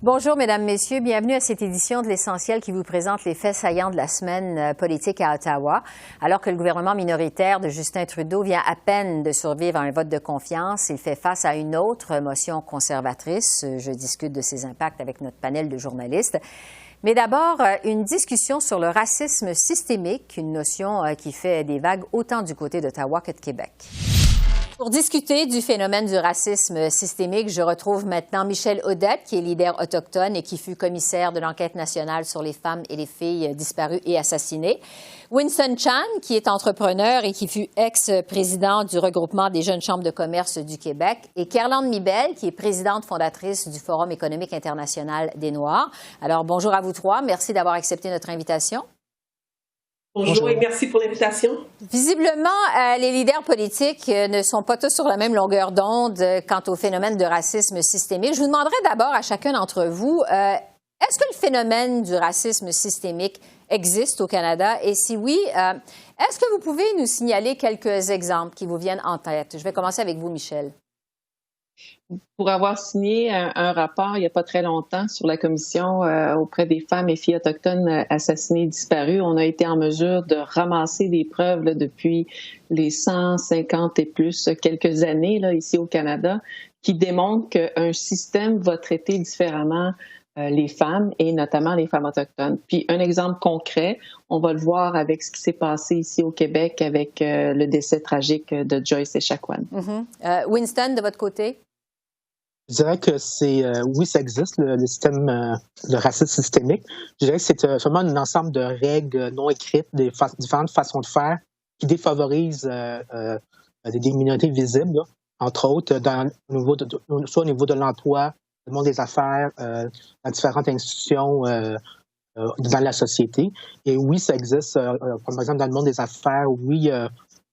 Bonjour, Mesdames, Messieurs. Bienvenue à cette édition de l'Essentiel qui vous présente les faits saillants de la semaine politique à Ottawa. Alors que le gouvernement minoritaire de Justin Trudeau vient à peine de survivre à un vote de confiance, il fait face à une autre motion conservatrice. Je discute de ses impacts avec notre panel de journalistes. Mais d'abord, une discussion sur le racisme systémique, une notion qui fait des vagues autant du côté d'Ottawa que de Québec. Pour discuter du phénomène du racisme systémique, je retrouve maintenant Michel Audette, qui est leader autochtone et qui fut commissaire de l'enquête nationale sur les femmes et les filles disparues et assassinées. Winston Chan, qui est entrepreneur et qui fut ex-président du regroupement des jeunes chambres de commerce du Québec. Et Kerlande Mibel, qui est présidente fondatrice du Forum économique international des Noirs. Alors, bonjour à vous trois. Merci d'avoir accepté notre invitation. Bonjour et merci pour l'invitation. Visiblement, les leaders politiques ne sont pas tous sur la même longueur d'onde quant au phénomène de racisme systémique. Je vous demanderai d'abord à chacun d'entre vous, est-ce que le phénomène du racisme systémique existe au Canada? Et si oui, est-ce que vous pouvez nous signaler quelques exemples qui vous viennent en tête? Je vais commencer avec vous, Michel. Pour avoir signé un rapport il n'y a pas très longtemps sur la commission auprès des femmes et filles autochtones assassinées et disparues, on a été en mesure de ramasser des preuves là, depuis les 150 et plus quelques années là, ici au Canada qui démontrent qu'un système va traiter différemment les femmes et notamment les femmes autochtones. Puis un exemple concret, on va le voir avec ce qui s'est passé ici au Québec avec le décès tragique de Joyce Echaquan. Winston, de votre côté? Je dirais que oui, ça existe, le système de racisme systémique. Je dirais que c'est vraiment un ensemble de règles non écrites, différentes façons de faire qui défavorisent des minorités visibles, là, entre autres soit au niveau de l'emploi, le monde des affaires, dans différentes institutions dans la société. Et oui, ça existe, par exemple, dans le monde des affaires, oui,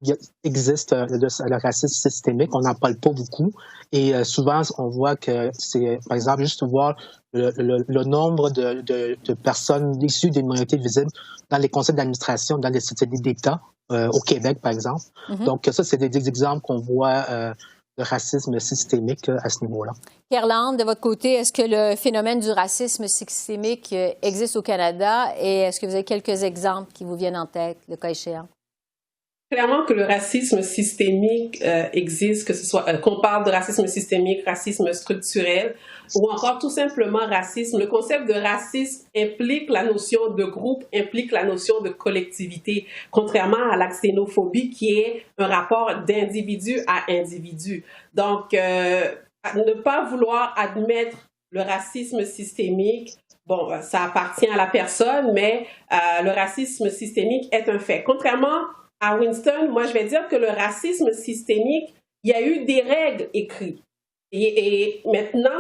il existe le racisme systémique, on n'en parle pas beaucoup. Et souvent, on voit que c'est, par exemple, juste voir le nombre de personnes issues des minorités visibles dans les conseils d'administration, dans les sociétés d'État, au Québec, par exemple. Donc, ça, c'est des exemples qu'on voit de racisme systémique à ce niveau-là. Kerlande, de votre côté, est-ce que le phénomène du racisme systémique existe au Canada et est-ce que vous avez quelques exemples qui vous viennent en tête, le cas échéant? Clairement que le racisme systémique existe, que ce soit qu'on parle de racisme systémique, racisme structurel ou encore tout simplement racisme. Le concept de racisme implique la notion de groupe, implique la notion de collectivité, contrairement à la xénophobie qui est un rapport d'individu à individu. Donc, ne pas vouloir admettre le racisme systémique, bon, ça appartient à la personne, mais le racisme systémique est un fait. Contrairement à Winston, moi, je vais dire que le racisme systémique, il y a eu des règles écrites. Et maintenant,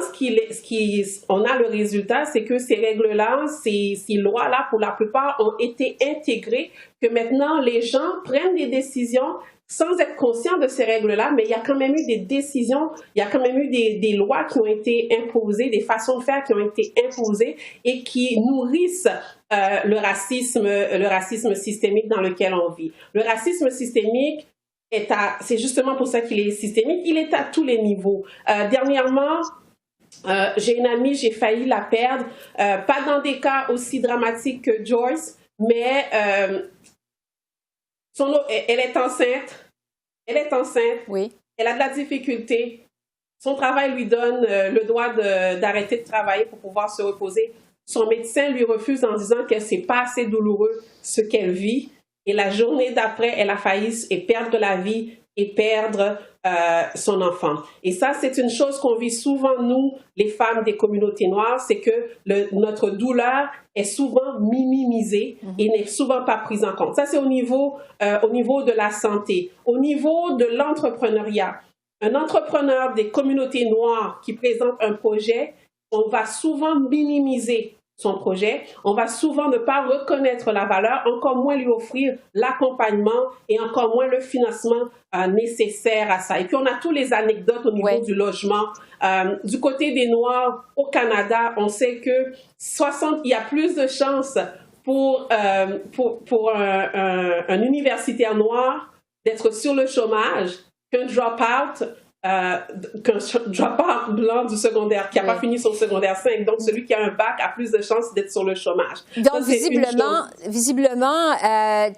on a le résultat, c'est que ces règles-là, ces lois-là, pour la plupart, ont été intégrées, que maintenant, les gens prennent des décisions sans être conscients de ces règles-là, mais il y a quand même eu des décisions, il y a quand même eu des lois qui ont été imposées, des façons de faire qui ont été imposées et qui nourrissent le racisme systémique dans lequel on vit. Le racisme systémique, c'est justement pour ça qu'il est systémique, il est à tous les niveaux. Dernièrement, j'ai une amie, j'ai failli la perdre, pas dans des cas aussi dramatiques que Joyce, mais elle est enceinte. Elle est enceinte. Oui. Elle a de la difficulté. Son travail lui donne le droit d'arrêter de travailler pour pouvoir se reposer. Son médecin lui refuse en disant que c'est pas assez douloureux ce qu'elle vit. Et la journée d'après, elle a failli perdre la vie et perdre son enfant. Et ça, c'est une chose qu'on vit souvent, nous, les femmes des communautés noires, c'est que notre douleur est souvent minimisée et n'est souvent pas prise en compte. Ça, c'est au niveau de la santé. Au niveau de l'entrepreneuriat, un entrepreneur des communautés noires qui présente un projet, on va souvent minimiser son projet, on va souvent ne pas reconnaître la valeur, encore moins lui offrir l'accompagnement et encore moins le financement nécessaire à ça. Et puis on a tous les anecdotes au niveau du logement. Du côté des Noirs au Canada, on sait que il y a plus de chances pour un universitaire noir d'être sur le chômage qu'un drop-out qu'un dropout blanc du secondaire, qui n'a pas fini son secondaire 5. Donc, celui qui a un bac a plus de chances d'être sur le chômage. Donc, ça, visiblement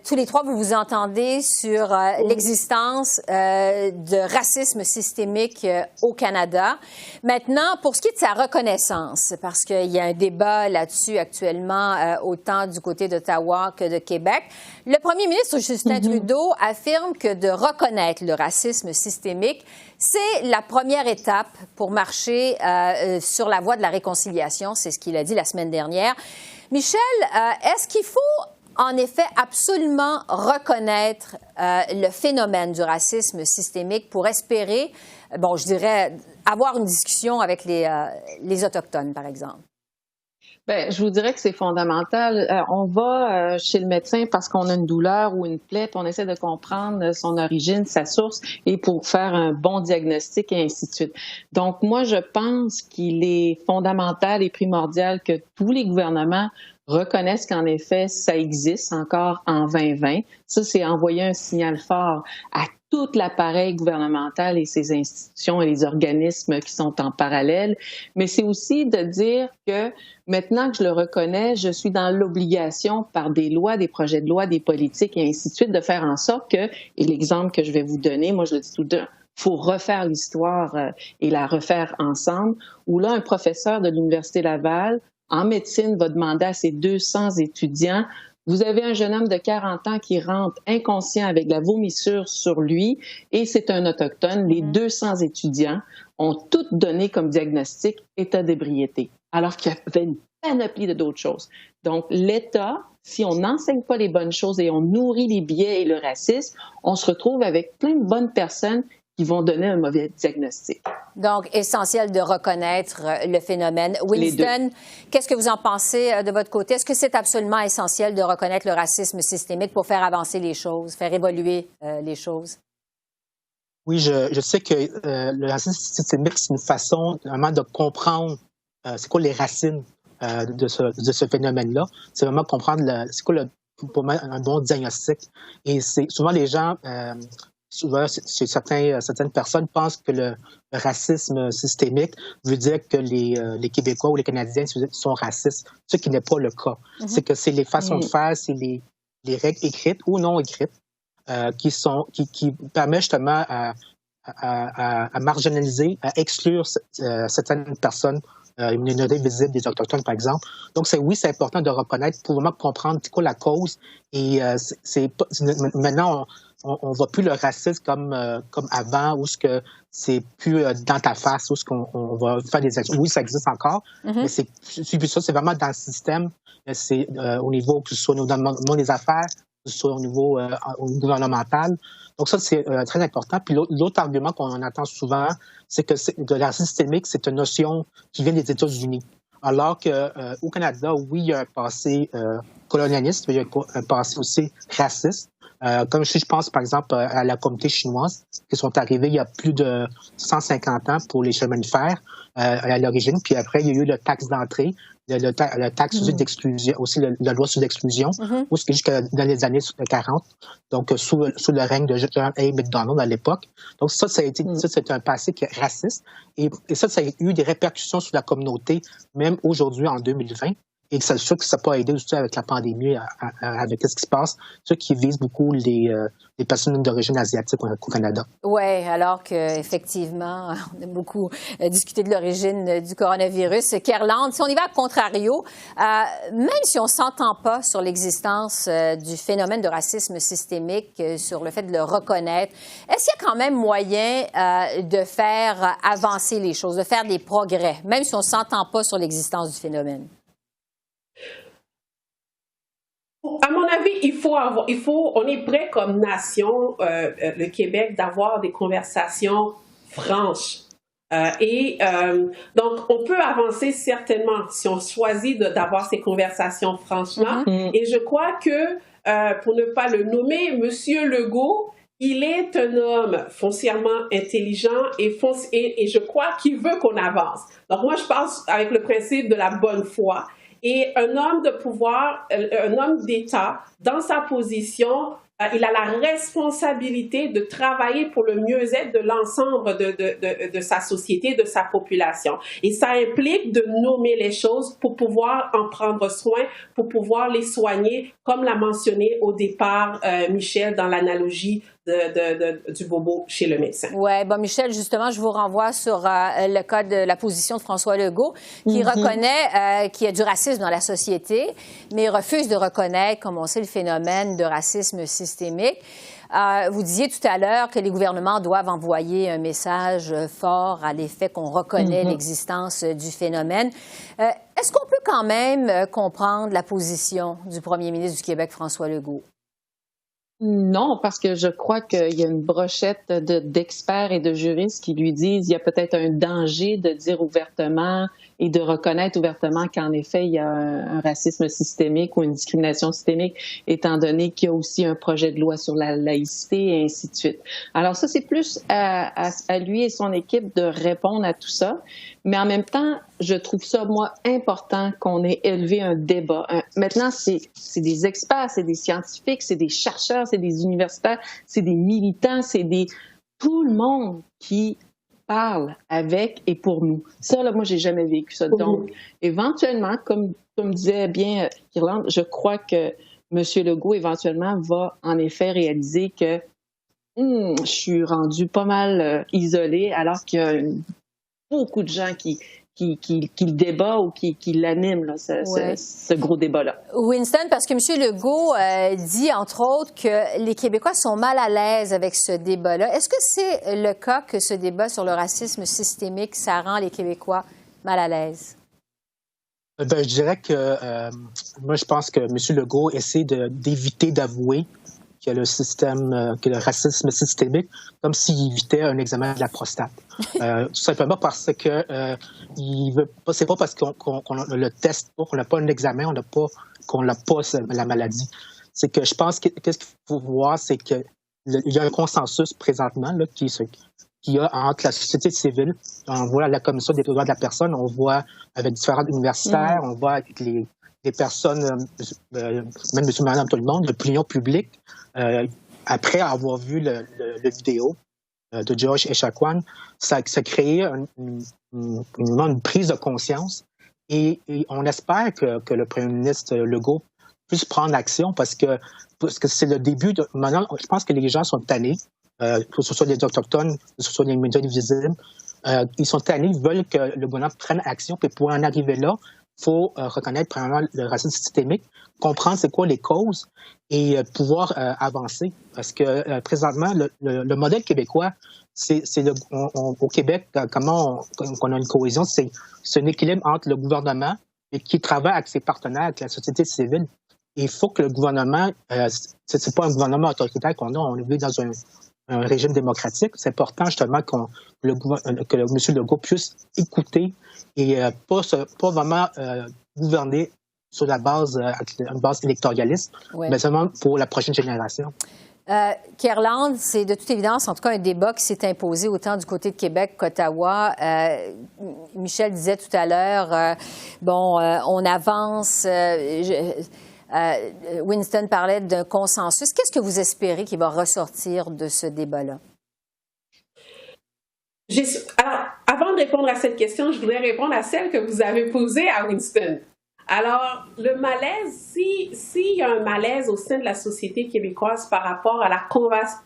tous les trois, vous vous entendez sur l'existence de racisme systémique au Canada. Maintenant, pour ce qui est de sa reconnaissance, parce qu'il y a un débat là-dessus actuellement, autant du côté d'Ottawa que de Québec, le premier ministre Justin Trudeau affirme que de reconnaître le racisme systémique, c'est la première étape pour marcher sur la voie de la réconciliation. C'est ce qu'il a dit la semaine dernière. Michel, est-ce qu'il faut en effet absolument reconnaître le phénomène du racisme systémique pour espérer, bon, je dirais, avoir une discussion avec les Autochtones, par exemple? Bien, je vous dirais que c'est fondamental. On va chez le médecin parce qu'on a une douleur ou une plaie, puis on essaie de comprendre son origine, sa source, et pour faire un bon diagnostic et ainsi de suite. Donc, moi, je pense qu'il est fondamental et primordial que tous les gouvernements reconnaissent qu'en effet, ça existe encore en 2020. Ça, c'est envoyer un signal fort à tout l'appareil gouvernemental et ses institutions et les organismes qui sont en parallèle. Mais c'est aussi de dire que maintenant que je le reconnais, je suis dans l'obligation par des lois, des projets de loi, des politiques et ainsi de suite de faire en sorte que, et l'exemple que je vais vous donner, moi je le dis tout le temps, il faut refaire l'histoire et la refaire ensemble, où là, un professeur de l'Université Laval en médecine va demander à ses 200 étudiants: vous avez un jeune homme de 40 ans qui rentre inconscient avec de la vomissure sur lui et c'est un autochtone. Les 200 étudiants ont toutes donné comme diagnostic état d'ébriété, alors qu'il y avait une panoplie d'autres choses. Donc, l'État, si on n'enseigne pas les bonnes choses et on nourrit les biais et le racisme, on se retrouve avec plein de bonnes personnes qui vont donner un mauvais diagnostic. Donc, essentiel de reconnaître le phénomène. Winston, qu'est-ce que vous en pensez de votre côté? Est-ce que c'est absolument essentiel de reconnaître le racisme systémique pour faire avancer les choses, faire évoluer les choses? Oui, je sais que le racisme systémique, c'est une façon vraiment de comprendre c'est quoi les racines de ce phénomène-là. C'est vraiment comprendre c'est quoi pour moi un bon diagnostic. Et c'est souvent les gens... souvent, certaines personnes pensent que le racisme systémique veut dire que les Québécois ou les Canadiens sont racistes, ce qui n'est pas le cas. C'est que c'est les façons de faire, c'est les règles écrites ou non écrites qui permettent justement à marginaliser, à exclure certaines personnes, une minorité visible des Autochtones, par exemple. Donc, c'est important de reconnaître pour vraiment comprendre c'est quoi la cause. Et maintenant, on voit plus le racisme comme avant, où ce que c'est plus dans ta face, où ce qu'on va faire des actions. Oui, ça existe encore, mais c'est plus ça. C'est vraiment dans le système. C'est au niveau que ce soit dans le monde des affaires, que ce soit au niveau gouvernemental. Donc ça, c'est très important. Puis l'autre argument qu'on entend souvent, c'est que le racisme systémique, c'est une notion qui vient des États-Unis. Alors qu'au Canada, oui, il y a un passé colonialiste, mais il y a un passé aussi raciste. Comme si je pense, par exemple, à la communauté chinoise, qui sont arrivés il y a plus de 150 ans pour les chemins de fer à l'origine. Puis après, il y a eu le taxe d'entrée, le taxe d'exclusion, aussi la loi sur l'exclusion, jusqu'à dans les années 40, donc sous le règne de John A. Macdonald à l'époque. Donc ça c'est un passé qui est raciste. Et ça a eu des répercussions sur la communauté, même aujourd'hui en 2020. Et c'est sûr que ça n'a pas aidé aussi avec la pandémie, avec ce qui se passe, ce qui vise beaucoup les personnes d'origine asiatique au Canada. Oui, alors qu'effectivement, on a beaucoup discuté de l'origine du coronavirus. Kerland, si on y va à contrario, même si on ne s'entend pas sur l'existence du phénomène de racisme systémique, sur le fait de le reconnaître, est-ce qu'il y a quand même moyen de faire avancer les choses, de faire des progrès, même si on ne s'entend pas sur l'existence du phénomène? À mon avis, on est prêt comme nation, le Québec, d'avoir des conversations franches. Donc, on peut avancer certainement si on choisit d'avoir ces conversations franches-là. Et je crois que, pour ne pas le nommer, M. Legault, il est un homme foncièrement intelligent et je crois qu'il veut qu'on avance. Donc, moi, je pense avec le principe de la bonne foi. Et un homme de pouvoir, un homme d'État, dans sa position, il a la responsabilité de travailler pour le mieux-être de l'ensemble de sa société, de sa population. Et ça implique de nommer les choses pour pouvoir en prendre soin, pour pouvoir les soigner, comme l'a mentionné au départ Michel dans l'analogie du bobo chez le médecin. Oui, bon, Michel, justement, je vous renvoie sur le cas de la position de François Legault, qui reconnaît qu'il y a du racisme dans la société, mais refuse de reconnaître, comme on sait, le phénomène de racisme systémique. Vous disiez tout à l'heure que les gouvernements doivent envoyer un message fort à l'effet qu'on reconnaît l'existence du phénomène. Est-ce qu'on peut quand même comprendre la position du premier ministre du Québec, François Legault? Non, parce que je crois qu'il y a une brochette d'experts et de juristes qui lui disent qu'il y a peut-être un danger de dire ouvertement et de reconnaître ouvertement qu'en effet, il y a un racisme systémique ou une discrimination systémique, étant donné qu'il y a aussi un projet de loi sur la laïcité et ainsi de suite. Alors ça, c'est plus à lui et son équipe de répondre à tout ça. Mais en même temps, je trouve ça, moi, important qu'on ait élevé un débat. Maintenant, c'est des experts, c'est des scientifiques, c'est des chercheurs, c'est des universitaires, c'est des militants, tout le monde qui parle avec et pour nous. Ça, là, moi, j'ai jamais vécu ça. Donc, éventuellement, comme disait bien Irlande, je crois que M. Legault, éventuellement, va en effet réaliser que je suis rendu pas mal isolé, alors qu'il y a beaucoup de gens qui le débat ou qui l'animent, ce gros débat-là. Winston, parce que M. Legault dit, entre autres, que les Québécois sont mal à l'aise avec ce débat-là. Est-ce que c'est le cas que ce débat sur le racisme systémique, ça rend les Québécois mal à l'aise? Je dirais que moi, je pense que M. Legault essaie d'éviter d'avouer que que le racisme systémique, comme s'il évitait un examen de la prostate. Tout simplement parce que il veut pas, c'est pas parce qu'on le teste pas, qu'on n'a pas un examen, qu'on n'a pas la maladie. C'est que je pense qu'est-ce qu'il faut voir, c'est que il y a un consensus présentement là, qu'il y a entre la société civile, on voit la Commission des droits de la personne, on voit avec différents universitaires, on voit avec les personnes, même monsieur, madame, tout le monde, l'opinion publique, après avoir vu le vidéo de Georges Echaquan, ça a créé une prise de conscience et on espère que le premier ministre Legault puisse prendre action parce que c'est le début de... Maintenant, je pense que les gens sont tannés, que ce soit les Autochtones, que ce soit les médias visibles, ils sont tannés, ils veulent que le gouvernement prenne action, puis pour en arriver là, il faut reconnaître premièrement le racisme systémique, comprendre c'est quoi les causes et pouvoir avancer. Parce que présentement, le modèle québécois, au Québec, comment on a une cohésion, c'est un équilibre entre le gouvernement et qui travaille avec ses partenaires, avec la société civile. Et il faut que le gouvernement, c'est pas un gouvernement autoritaire qu'on a, on vit dans un régime démocratique. C'est important justement que M. Legault puisse écouter et pas vraiment gouverner sur une base électoraliste, mais seulement pour la prochaine génération. Kirlande, c'est de toute évidence, en tout cas, un débat qui s'est imposé autant du côté de Québec qu'Ottawa. Michel disait tout à l'heure, on avance. Winston parlait d'un consensus. Qu'est-ce que vous espérez qui va ressortir de ce débat-là? Alors, avant de répondre à cette question, je voudrais répondre à celle que vous avez posée à Winston. Alors, le malaise, s'il y a un malaise au sein de la société québécoise par rapport à la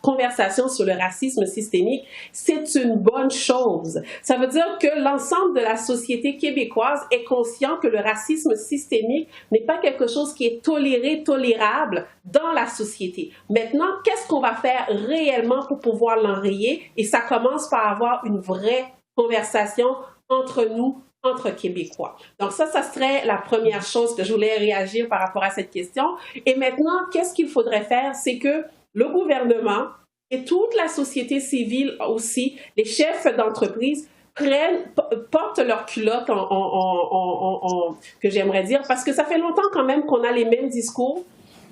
conversation sur le racisme systémique, c'est une bonne chose. Ça veut dire que l'ensemble de la société québécoise est conscient que le racisme systémique n'est pas quelque chose qui est tolérable dans la société. Maintenant, qu'est-ce qu'on va faire réellement pour pouvoir l'enrayer? Et ça commence par avoir une vraie conversation entre nous, entre Québécois. Donc ça serait la première chose que je voulais réagir par rapport à cette question. Et maintenant, qu'est-ce qu'il faudrait faire? C'est que le gouvernement et toute la société civile aussi, les chefs d'entreprise, portent leur culotte, que j'aimerais dire, parce que ça fait longtemps quand même qu'on a les mêmes discours.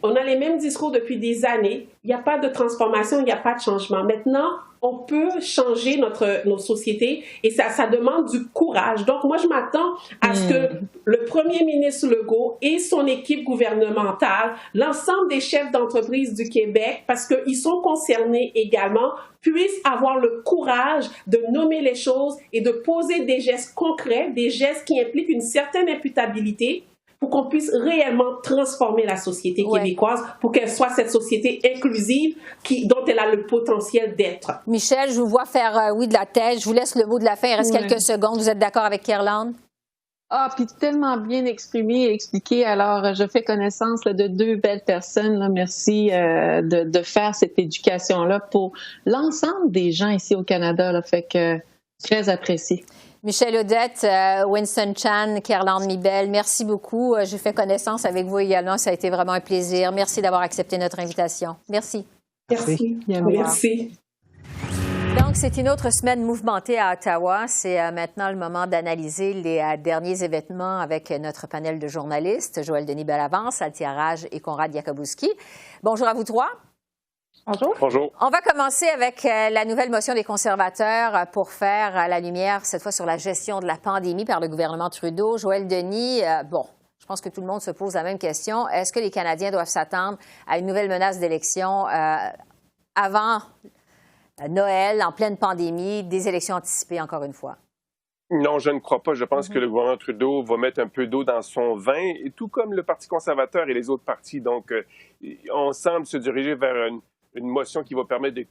On a les mêmes discours depuis des années. Il n'y a pas de transformation, il n'y a pas de changement. Maintenant, on peut changer nos sociétés et ça demande du courage. Donc, moi, je m'attends à ce que le premier ministre Legault et son équipe gouvernementale, l'ensemble des chefs d'entreprise du Québec, parce qu'ils sont concernés également, puissent avoir le courage de nommer les choses et de poser des gestes concrets, des gestes qui impliquent une certaine imputabilité pour qu'on puisse réellement transformer la société québécoise, pour qu'elle soit cette société inclusive dont elle a le potentiel d'être. Michel, je vous vois faire oui de la tête. Je vous laisse le mot de la fin. Il reste quelques secondes. Vous êtes d'accord avec Kirlande? Ah, puis tellement bien exprimé et expliqué. Alors, je fais connaissance là, de deux belles personnes. Là. Merci de faire cette éducation-là pour l'ensemble des gens ici au Canada. Là. Fait que très apprécié. Michel Audette, Winston Chan, Kirlande Mibel, merci beaucoup. J'ai fait connaissance avec vous également. Ça a été vraiment un plaisir. Merci d'avoir accepté notre invitation. Merci. Merci. Merci. Donc, c'est une autre semaine mouvementée à Ottawa. C'est maintenant le moment d'analyser les derniers événements avec notre panel de journalistes, Joël Denis Bellavance, Althia Raj et Conrad Yakubowski. Bonjour à vous trois. Bonjour. Bonjour. On va commencer avec la nouvelle motion des conservateurs pour faire la lumière, cette fois, sur la gestion de la pandémie par le gouvernement Trudeau. Joël Denis, je pense que tout le monde se pose la même question. Est-ce que les Canadiens doivent s'attendre à une nouvelle menace d'élection avant Noël, en pleine pandémie, des élections anticipées encore une fois? Non, je ne crois pas. Je pense que le gouvernement Trudeau va mettre un peu d'eau dans son vin, et tout comme le Parti conservateur et les autres partis. Donc, on semble se diriger vers une motion qui va permettre de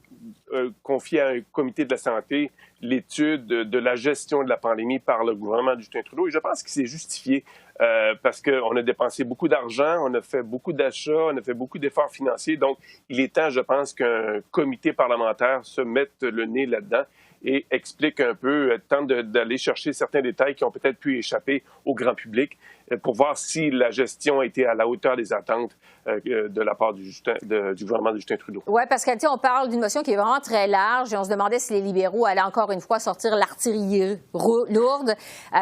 confier à un comité de la santé l'étude de la gestion de la pandémie par le gouvernement de Justin Trudeau. Et je pense que c'est justifié parce qu'on a dépensé beaucoup d'argent, on a fait beaucoup d'achats, on a fait beaucoup d'efforts financiers. Donc, il est temps, je pense, qu'un comité parlementaire se mette le nez là-dedans et explique un peu, tente d'aller chercher certains détails qui ont peut-être pu échapper au grand public pour voir si la gestion a été à la hauteur des attentes de la part du gouvernement de Justin Trudeau. Oui, parce qu'on parle d'une motion qui est vraiment très large et on se demandait si les libéraux allaient encore une fois sortir l'artillerie lourde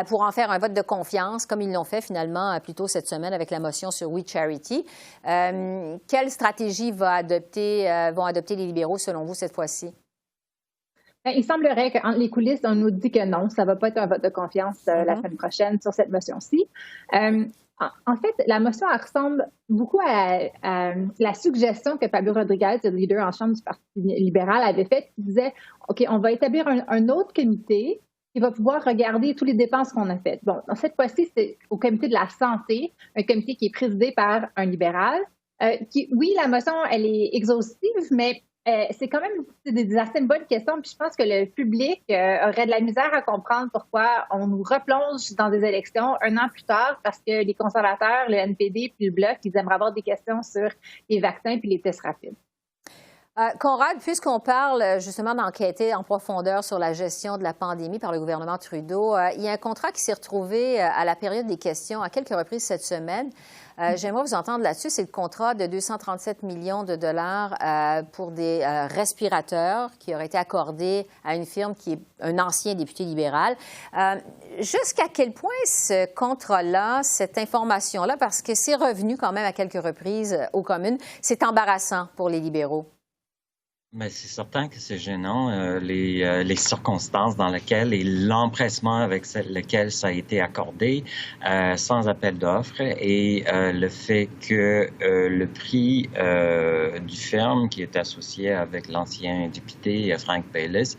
pour en faire un vote de confiance, comme ils l'ont fait finalement plus tôt cette semaine avec la motion sur We Charity. Quelle stratégie vont adopter les libéraux selon vous cette fois-ci? Il semblerait qu'entre les coulisses, on nous dit que non, ça ne va pas être un vote de confiance la semaine prochaine sur cette motion-ci. En fait, la motion elle ressemble beaucoup à la suggestion que Pablo Rodriguez, le leader en chambre du Parti libéral, avait faite, qui disait « OK, on va établir un autre comité qui va pouvoir regarder toutes les dépenses qu'on a faites. » Bon, cette fois-ci, c'est au comité de la santé, un comité qui est présidé par un libéral. Oui, la motion, elle est exhaustive, mais c'est quand même des assez bonnes questions. Puis je pense que le public aurait de la misère à comprendre pourquoi on nous replonge dans des élections un an plus tard, parce que les conservateurs, le NPD puis le Bloc, ils aimeraient avoir des questions sur les vaccins puis les tests rapides. Conrad, puisqu'on parle justement d'enquêter en profondeur sur la gestion de la pandémie par le gouvernement Trudeau, il y a un contrat qui s'est retrouvé à la période des questions à quelques reprises cette semaine. J'aimerais vous entendre là-dessus. C'est le contrat de 237 millions de dollars pour des respirateurs qui aurait été accordé à une firme qui est un ancien député libéral. Jusqu'à quel point ce contrat-là, cette information-là, parce que c'est revenu quand même à quelques reprises aux communes, c'est embarrassant pour les libéraux? Mais c'est certain que c'est gênant, les circonstances dans lesquelles et l'empressement avec lequel ça a été accordé sans appel d'offres et le fait que le prix du firme qui est associé avec l'ancien député Frank Baylis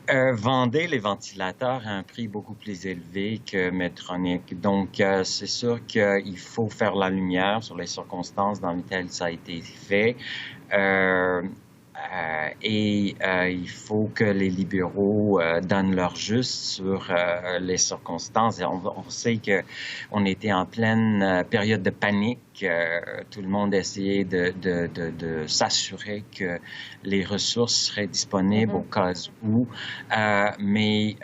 vendait les ventilateurs à un prix beaucoup plus élevé que Medtronic. Donc, c'est sûr qu'il faut faire la lumière sur les circonstances dans lesquelles ça a été fait. Il faut que les libéraux donnent leur juste sur les circonstances. On sait qu'on était en pleine période de panique. Tout le monde essayait de s'assurer que les ressources seraient disponibles au cas où. Mais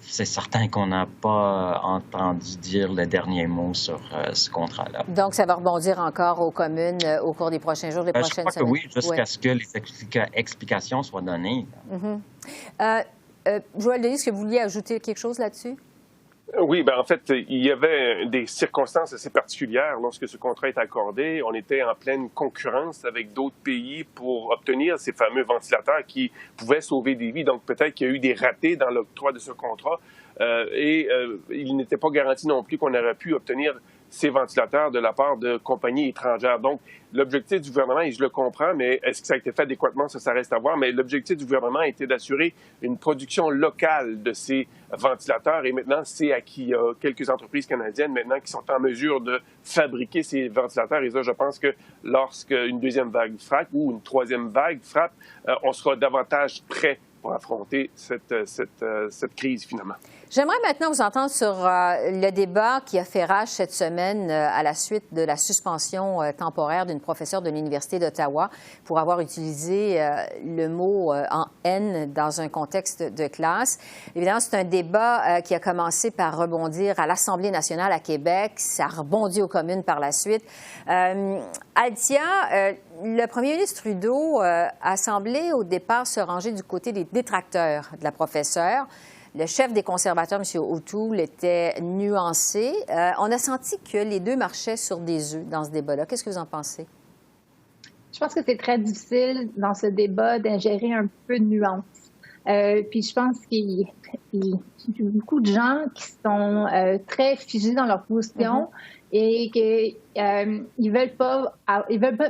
c'est certain qu'on n'a pas entendu dire le dernier mot sur ce contrat-là. Donc, ça va rebondir encore aux communes au cours des prochains jours, des prochaines semaines? Je crois que oui, jusqu'à ce que les explications soient données. Joël Denis, est-ce que vous vouliez ajouter quelque chose là-dessus? Oui, en fait, il y avait des circonstances assez particulières lorsque ce contrat est accordé. On était en pleine concurrence avec d'autres pays pour obtenir ces fameux ventilateurs qui pouvaient sauver des vies. Donc, peut-être qu'il y a eu des ratés dans l'octroi de ce contrat il n'était pas garanti non plus qu'on aurait pu obtenir ces ventilateurs de la part de compagnies étrangères. Donc, l'objectif du gouvernement, et je le comprends, mais est-ce que ça a été fait adéquatement, ça reste à voir, mais l'objectif du gouvernement était d'assurer une production locale de ces ventilateurs et maintenant, c'est qu'il y a quelques entreprises canadiennes maintenant qui sont en mesure de fabriquer ces ventilateurs et ça, je pense que lorsqu'une deuxième vague frappe ou une troisième vague frappe, on sera davantage prêt pour affronter cette crise, finalement. J'aimerais maintenant vous entendre sur le débat qui a fait rage cette semaine à la suite de la suspension temporaire d'une professeure de l'Université d'Ottawa pour avoir utilisé le mot en haine dans un contexte de classe. Évidemment, c'est un débat qui a commencé par rebondir à l'Assemblée nationale à Québec. Ça a rebondi aux communes par la suite. Althia, le premier ministre Trudeau a semblé au départ se ranger du côté des détracteurs de la professeure. Le chef des conservateurs, M. O'Toole, était nuancé. On a senti que les deux marchaient sur des œufs dans ce débat-là. Qu'est-ce que vous en pensez? Je pense que c'est très difficile dans ce débat d'ingérer un peu de nuance. Puis je pense qu'il y a beaucoup de gens qui sont très figés dans leur position et qu'ils veulent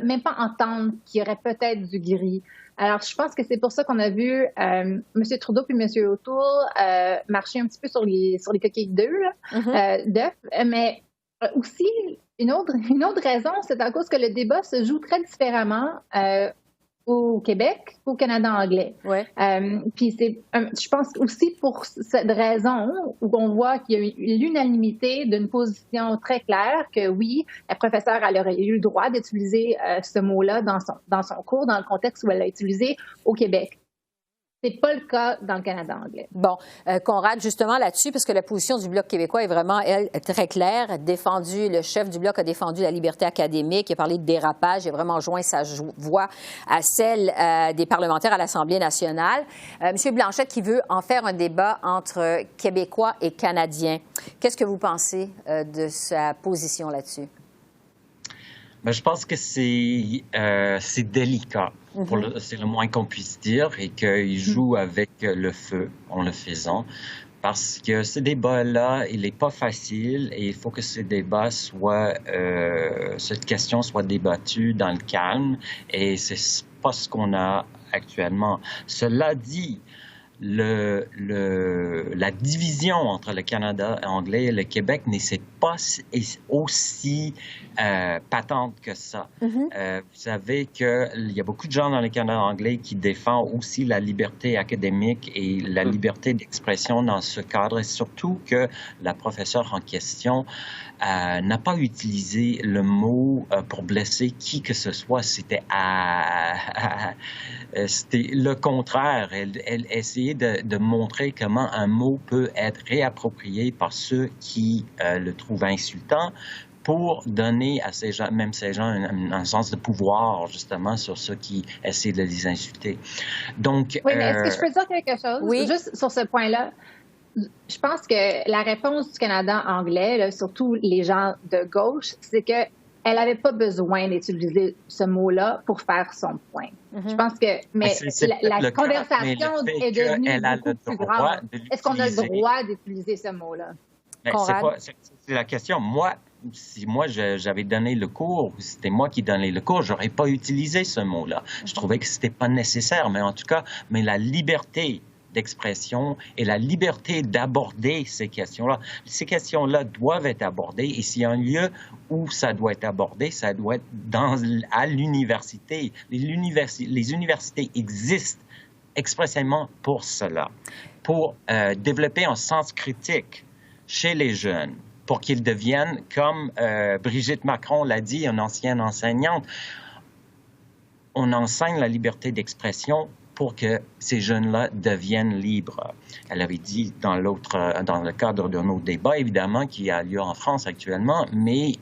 même pas entendre qu'il y aurait peut-être du gris. Alors, je pense que c'est pour ça qu'on a vu M. Trudeau puis M. O'Toole marcher un petit peu sur les coquilles d'œufs. Mais aussi, une autre raison, c'est à cause que le débat se joue très différemment au Québec qu'au Canada anglais. Ouais. Puis je pense aussi pour cette raison où on voit qu'il y a eu l'unanimité d'une position très claire que oui, la professeure elle aurait eu le droit d'utiliser ce mot-là dans son cours, dans le contexte où elle l'a utilisé au Québec. C'est pas le cas dans le Canada anglais. Bon, Conrad, justement là-dessus, parce que la position du Bloc québécois est vraiment, elle, très claire. Le chef du Bloc a défendu la liberté académique, il a parlé de dérapage, il a vraiment joint sa voix à celle des parlementaires à l'Assemblée nationale. Monsieur Blanchette qui veut en faire un débat entre Québécois et Canadiens. Qu'est-ce que vous pensez de sa position là-dessus? Ben, je pense que c'est délicat. C'est le moins qu'on puisse dire et qu'il joue avec le feu en le faisant. Parce que ce débat-là, il n'est pas facile et il faut que ce débat cette question soit débattue dans le calme et c'est pas ce qu'on a actuellement. Cela dit, la division entre le Canada anglais et le Québec n'est pas aussi patente que ça. Vous savez qu'il y a beaucoup de gens dans le Canada anglais qui défendent aussi la liberté académique et la liberté d'expression dans ce cadre, et surtout que la professeure en question n'a pas utilisé le mot pour blesser qui que ce soit. C'était le contraire. Elle essayait de montrer comment un mot peut être réapproprié par ceux qui le trouvent insultant pour donner à ces gens un sens de pouvoir, justement, sur ceux qui essaient de les insulter. Donc, oui, mais est-ce que je peux dire quelque chose? Oui. Juste sur ce point-là. Je pense que la réponse du Canada anglais, là, surtout les gens de gauche, c'est qu'elle n'avait pas besoin d'utiliser ce mot-là pour faire son point. Je pense que la conversation est devenue beaucoup plus grande. Est-ce qu'on a le droit d'utiliser ce mot-là? C'est la question. Si moi j'avais donné le cours, c'était moi qui donnais le cours, j'aurais pas utilisé ce mot-là. Je trouvais que c'était pas nécessaire, mais en tout cas, la liberté d'expression et la liberté d'aborder ces questions-là. Ces questions-là doivent être abordées et s'il y a un lieu où ça doit être abordé, ça doit être à l'université. Les universités existent expressément pour cela, pour développer un sens critique chez les jeunes, pour qu'ils deviennent, comme Brigitte Macron l'a dit, une ancienne enseignante, on enseigne la liberté d'expression pour que ces jeunes-là deviennent libres. Elle avait dit dans le cadre de nos débats, évidemment, qui a lieu en France actuellement, mais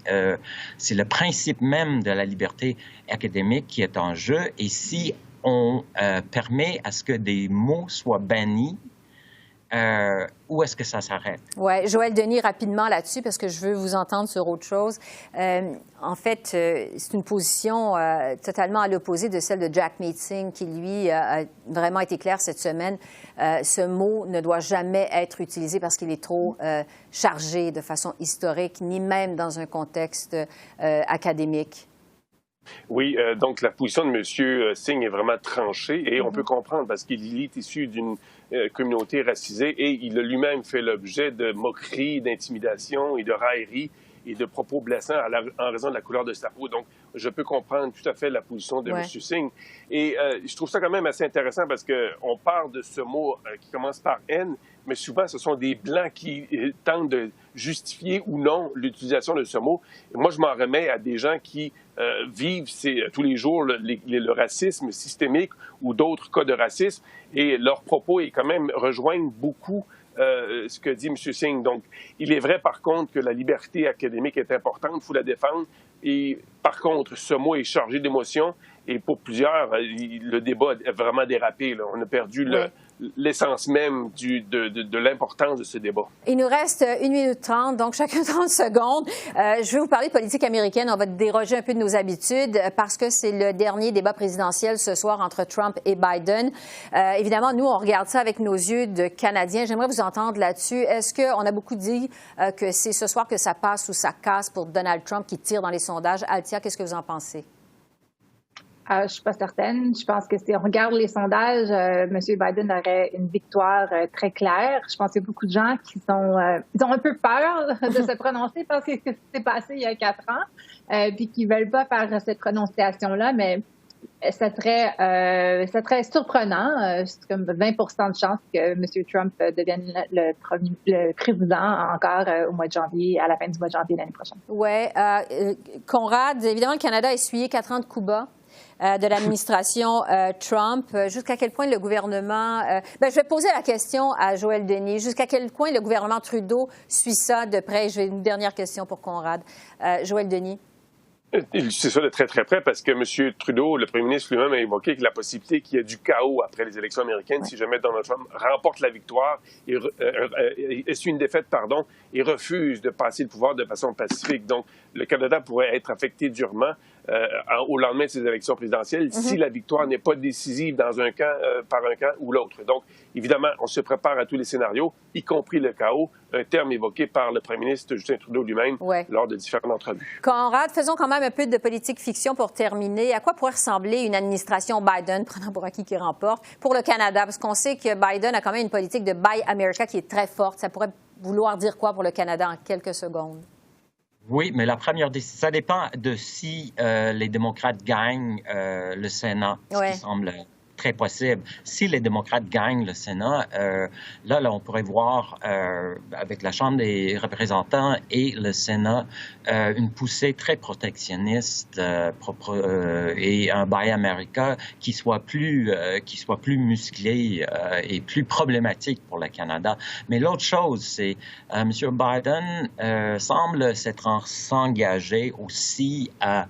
c'est le principe même de la liberté académique qui est en jeu. Et si on permet à ce que des mots soient bannis, où est-ce que ça s'arrête? Oui, Joël Denis, rapidement là-dessus, parce que je veux vous entendre sur autre chose. En fait, c'est une position totalement à l'opposé de celle de Jagmeet Singh, qui, lui, a vraiment été clair cette semaine. Ce mot ne doit jamais être utilisé parce qu'il est trop chargé de façon historique, ni même dans un contexte académique. Oui, donc la position de M. Singh est vraiment tranchée et on peut comprendre parce qu'il est issu d'une communauté racisée et il a lui-même fait l'objet de moqueries, d'intimidation et de railleries et de propos blessants en raison de la couleur de sa peau. Donc, je peux comprendre tout à fait la position de M. Singh. Et je trouve ça quand même assez intéressant parce qu'on parle de ce mot qui commence par « haine », mais souvent, ce sont des Blancs qui tentent de justifier ou non l'utilisation de ce mot. Et moi, je m'en remets à des gens qui vivent tous les jours le racisme systémique ou d'autres cas de racisme, et leurs propos quand même rejoignent beaucoup ce que dit M. Singh. Donc, il est vrai, par contre, que la liberté académique est importante, il faut la défendre. Et par contre, ce mot est chargé d'émotions. Et pour plusieurs, le débat a vraiment dérapé. Là. On a perdu l'essence même de l'importance de ce débat. Il nous reste 1 minute 30, donc chacun 30 secondes. Je vais vous parler de politique américaine. On va déroger un peu de nos habitudes parce que c'est le dernier débat présidentiel ce soir entre Trump et Biden. Évidemment, nous, on regarde ça avec nos yeux de Canadiens. J'aimerais vous entendre là-dessus. Est-ce qu'on a beaucoup dit que c'est ce soir que ça passe ou ça casse pour Donald Trump qui tire dans les sondages? Althia, qu'est-ce que vous en pensez? Je suis pas certaine. Je pense que si on regarde les sondages, M. Biden aurait une victoire très claire. Je pense qu'il y a beaucoup de gens qui ils ont un peu peur de se prononcer parce que ce qui s'est passé il y a 4 ans, puis qui veulent pas faire cette prononciation-là, mais ça serait surprenant. C'est comme 20 de chance que M. Trump devienne le président encore au mois de janvier, à la fin du mois de janvier l'année prochaine. Oui. Conrad, évidemment, le Canada a essuyé 4 ans de coups bas de l'administration Trump. Jusqu'à quel point le gouvernement... je vais poser la question à Joël Denis. Jusqu'à quel point le gouvernement Trudeau suit ça de près? J'ai une dernière question pour Conrad. Joël Denis. C'est ça de très, très près parce que M. Trudeau, le premier ministre lui-même, a évoqué la possibilité qu'il y ait du chaos après les élections américaines si jamais Donald Trump remporte la victoire et essuie une défaite, et refuse de passer le pouvoir de façon pacifique. Donc, le Canada pourrait être affecté durement au lendemain de ces élections présidentielles si la victoire n'est pas décisive dans un camp, par un camp ou l'autre. Donc, évidemment, on se prépare à tous les scénarios, y compris le chaos, un terme évoqué par le premier ministre Justin Trudeau lui-même lors de différentes entrevues. Conrad, faisons quand même un peu de politique fiction pour terminer. À quoi pourrait ressembler une administration Biden, prenant pour acquis qui remporte, pour le Canada? Parce qu'on sait que Biden a quand même une politique de Buy America qui est très forte. Ça pourrait vouloir dire quoi pour le Canada en quelques secondes? Oui, mais ça dépend de si les démocrates gagnent le Sénat, ce qui semble très possible. Si les démocrates gagnent le Sénat, là, on pourrait voir avec la Chambre des représentants et le Sénat une poussée très protectionniste et un Buy America qui soit plus musclé et plus problématique pour le Canada. Mais l'autre chose, c'est M. Biden semble s'engager aussi à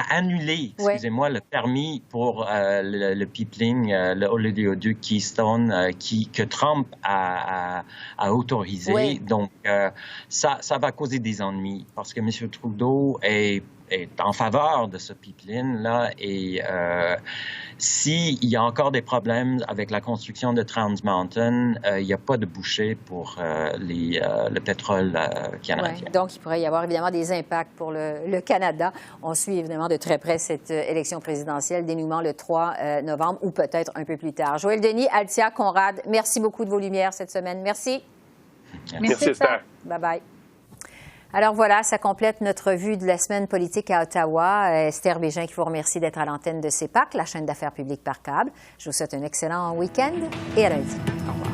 annuler, excusez-moi, le permis pour le pipeline, le oléoduc Keystone que Trump a autorisé. Oui. Donc, ça va causer des ennuis parce que M. Trudeau est en faveur de ce pipeline-là et s'il y a encore des problèmes avec la construction de Trans Mountain, il n'y a pas de bouchée pour le pétrole canadien. Ouais, donc, il pourrait y avoir évidemment des impacts pour le Canada. On suit évidemment de très près cette élection présidentielle, dénouement le 3 novembre ou peut-être un peu plus tard. Joël Denis, Althia, Conrad, merci beaucoup de vos lumières cette semaine. Merci. Merci Esther. Bye-bye. Alors voilà, ça complète notre vue de la semaine politique à Ottawa. Esther Bégin qui vous remercie d'être à l'antenne de CEPAC, la chaîne d'affaires publiques par câble. Je vous souhaite un excellent week-end et à lundi. Au revoir.